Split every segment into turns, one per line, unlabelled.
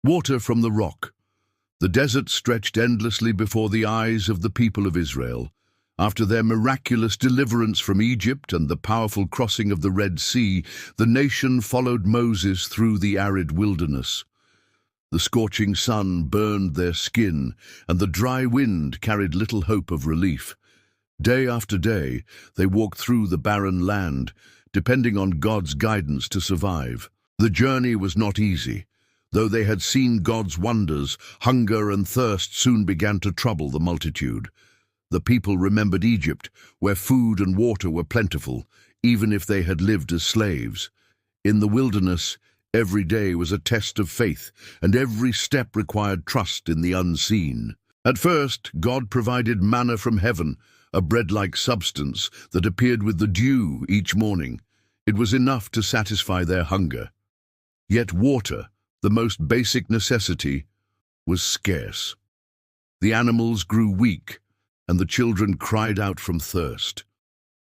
Water from the rock. The desert stretched endlessly before the eyes of the people of Israel. After their miraculous deliverance from Egypt and the powerful crossing of the Red Sea, the nation followed Moses through the arid wilderness. The scorching sun burned their skin, and the dry wind carried little hope of relief. Day after day, they walked through the barren land, depending on God's guidance to survive. The journey was not easy. Though they had seen God's wonders, hunger and thirst soon began to trouble the multitude. The people remembered Egypt, where food and water were plentiful, even if they had lived as slaves. In the wilderness, every day was a test of faith, and every step required trust in the unseen. At first, God provided manna from heaven, a bread-like substance that appeared with the dew each morning. It was enough to satisfy their hunger. Yet water, the most basic necessity, was scarce. The animals grew weak, and the children cried out from thirst.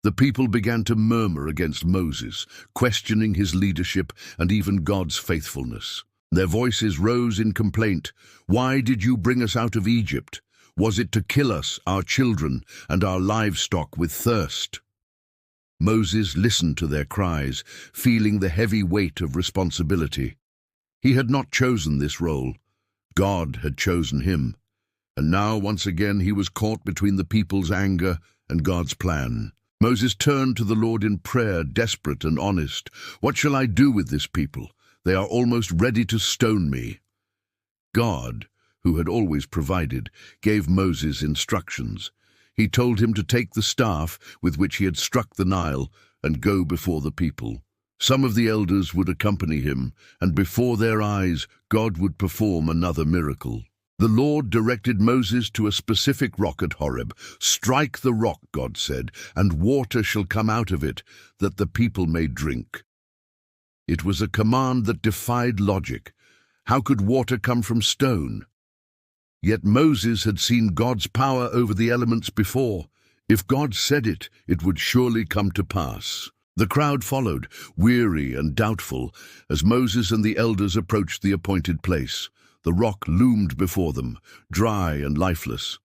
The people began to murmur against Moses, questioning his leadership and even God's faithfulness. Their voices rose in complaint. "Why did you bring us out of Egypt? Was it to kill us, our children, and our livestock with thirst?" Moses listened to their cries, feeling the heavy weight of responsibility. He had not chosen this role. God had chosen him. And now, once again, he was caught between the people's anger and God's plan. Moses turned to the Lord in prayer, desperate and honest. "What shall I do with this people? They are almost ready to stone me." God, who had always provided, gave Moses instructions. He told him to take the staff with which he had struck the Nile and go before the people. Some of the elders would accompany him, and before their eyes, God would perform another miracle. The Lord directed Moses to a specific rock at Horeb. "Strike the rock," God said, "and water shall come out of it, that the people may drink." It was a command that defied logic. How could water come from stone? Yet Moses had seen God's power over the elements before. If God said it, it would surely come to pass. The crowd followed, weary and doubtful, as Moses and the elders approached the appointed place. The rock loomed before them, dry and lifeless.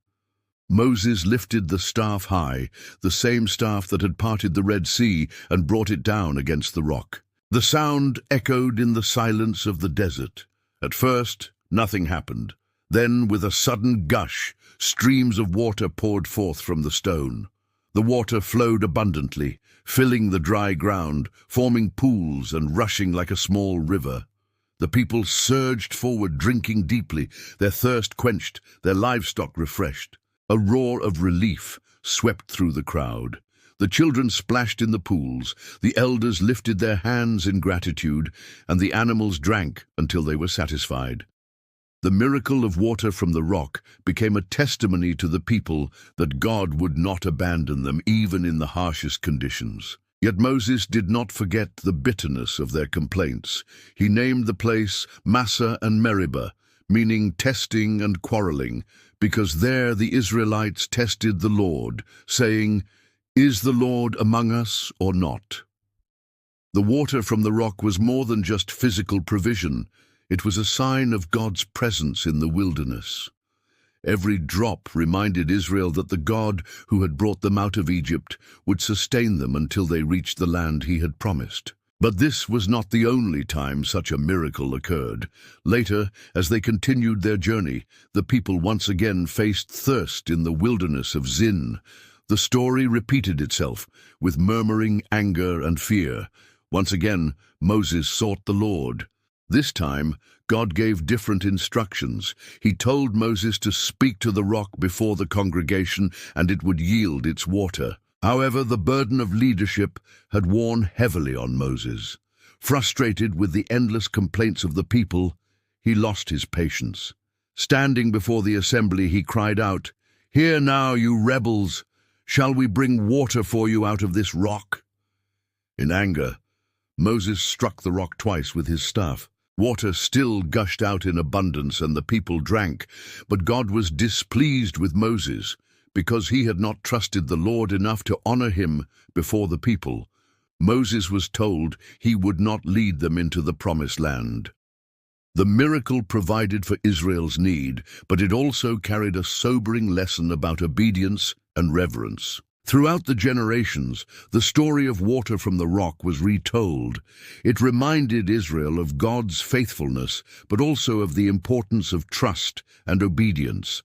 Moses lifted the staff high, the same staff that had parted the Red Sea, and brought it down against the rock. The sound echoed in the silence of the desert. At first, nothing happened. Then, with a sudden gush, streams of water poured forth from the stone. The water flowed abundantly, filling the dry ground, forming pools and rushing like a small river. The people surged forward, drinking deeply, their thirst quenched, their livestock refreshed. A roar of relief swept through the crowd. The children splashed in the pools, the elders lifted their hands in gratitude, and the animals drank until they were satisfied. The miracle of water from the rock became a testimony to the people that God would not abandon them even in the harshest conditions. Yet Moses did not forget the bitterness of their complaints. He named the place Massah and Meribah, meaning testing and quarreling, because there the Israelites tested the Lord, saying, "Is the Lord among us or not?" The water from the rock was more than just physical provision. It was a sign of God's presence in the wilderness. Every drop reminded Israel that the God who had brought them out of Egypt would sustain them until they reached the land he had promised. But this was not the only time such a miracle occurred. Later, as they continued their journey, the people once again faced thirst in the wilderness of Zin. The story repeated itself, with murmuring, anger, and fear. Once again, Moses sought the Lord. This time, God gave different instructions. He told Moses to speak to the rock before the congregation, and it would yield its water. However, the burden of leadership had worn heavily on Moses. Frustrated with the endless complaints of the people, he lost his patience. Standing before the assembly, he cried out, "Hear now, you rebels! Shall we bring water for you out of this rock?" In anger, Moses struck the rock twice with his staff. Water still gushed out in abundance, and the people drank. But God was displeased with Moses, because he had not trusted the Lord enough to honor him before the people. Moses was told he would not lead them into the promised land. The miracle provided for Israel's need, but it also carried a sobering lesson about obedience and reverence. Throughout the generations, the story of water from the rock was retold. It reminded Israel of God's faithfulness, but also of the importance of trust and obedience.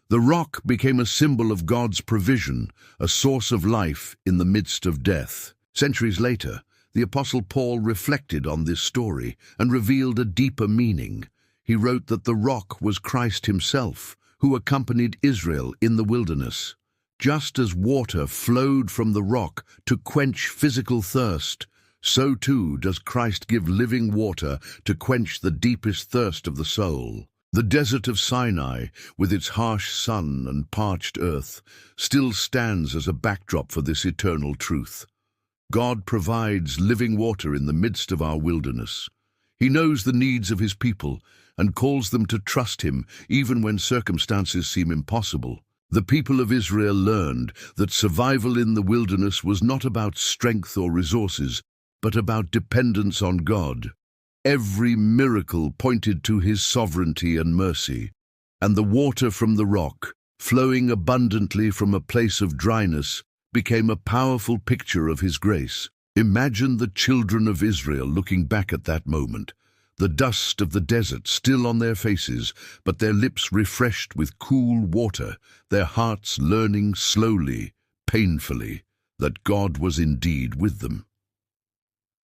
The rock became a symbol of God's provision, a source of life in the midst of death. Centuries later, the Apostle Paul reflected on this story and revealed a deeper meaning. He wrote that the rock was Christ himself, who accompanied Israel in the wilderness. Just as water flowed from the rock to quench physical thirst, so too does Christ give living water to quench the deepest thirst of the soul. The desert of Sinai, with its harsh sun and parched earth, still stands as a backdrop for this eternal truth. God provides living water in the midst of our wilderness. He knows the needs of his people and calls them to trust him even when circumstances seem impossible. The people of Israel learned that survival in the wilderness was not about strength or resources, but about dependence on God. Every miracle pointed to his sovereignty and mercy, and the water from the rock, flowing abundantly from a place of dryness, became a powerful picture of his grace. Imagine the children of Israel looking back at that moment, the dust of the desert still on their faces, but their lips refreshed with cool water, their hearts learning slowly, painfully, that God was indeed with them.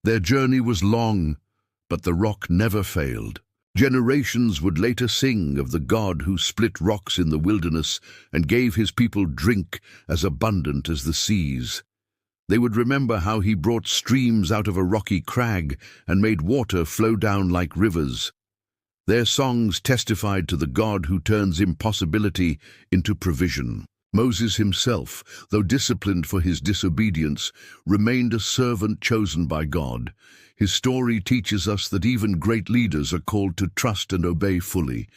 Their journey was long, but the rock never failed. Generations would later sing of the God who split rocks in the wilderness and gave his people drink as abundant as the seas. They would remember how he brought streams out of a rocky crag and made water flow down like rivers. Their songs testified to the God who turns impossibility into provision. Moses himself, though disciplined for his disobedience, remained a servant chosen by God. His story teaches us that even great leaders are called to trust and obey fully.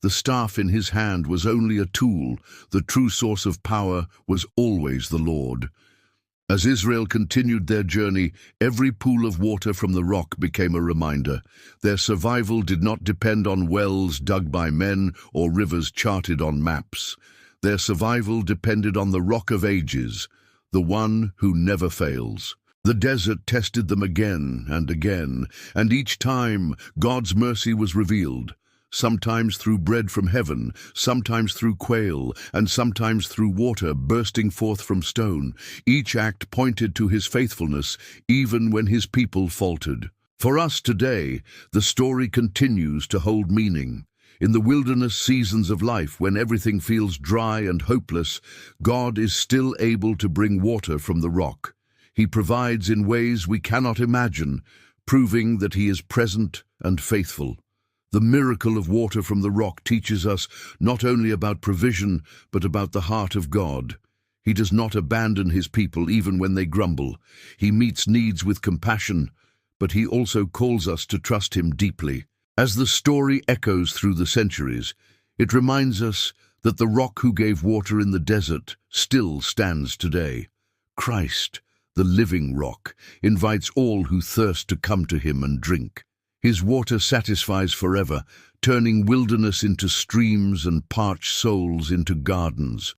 The staff in his hand was only a tool. The true source of power was always the Lord. As Israel continued their journey, every pool of water from the rock became a reminder. Their survival did not depend on wells dug by men or rivers charted on maps. Their survival depended on the Rock of Ages, the one who never fails. The desert tested them again, and each time God's mercy was revealed, sometimes through bread from heaven, sometimes through quail, and sometimes through water bursting forth from stone. Each act pointed to his faithfulness, even when his people faltered. For us today, the story continues to hold meaning. In the wilderness seasons of life, when everything feels dry and hopeless, God is still able to bring water from the rock. He provides in ways we cannot imagine, proving that he is present and faithful. The miracle of water from the rock teaches us not only about provision, but about the heart of God. He does not abandon his people even when they grumble. He meets needs with compassion, but he also calls us to trust him deeply. As the story echoes through the centuries, it reminds us that the rock who gave water in the desert still stands today. Christ, the living rock, invites all who thirst to come to him and drink. His water satisfies forever, turning wilderness into streams and parched souls into gardens.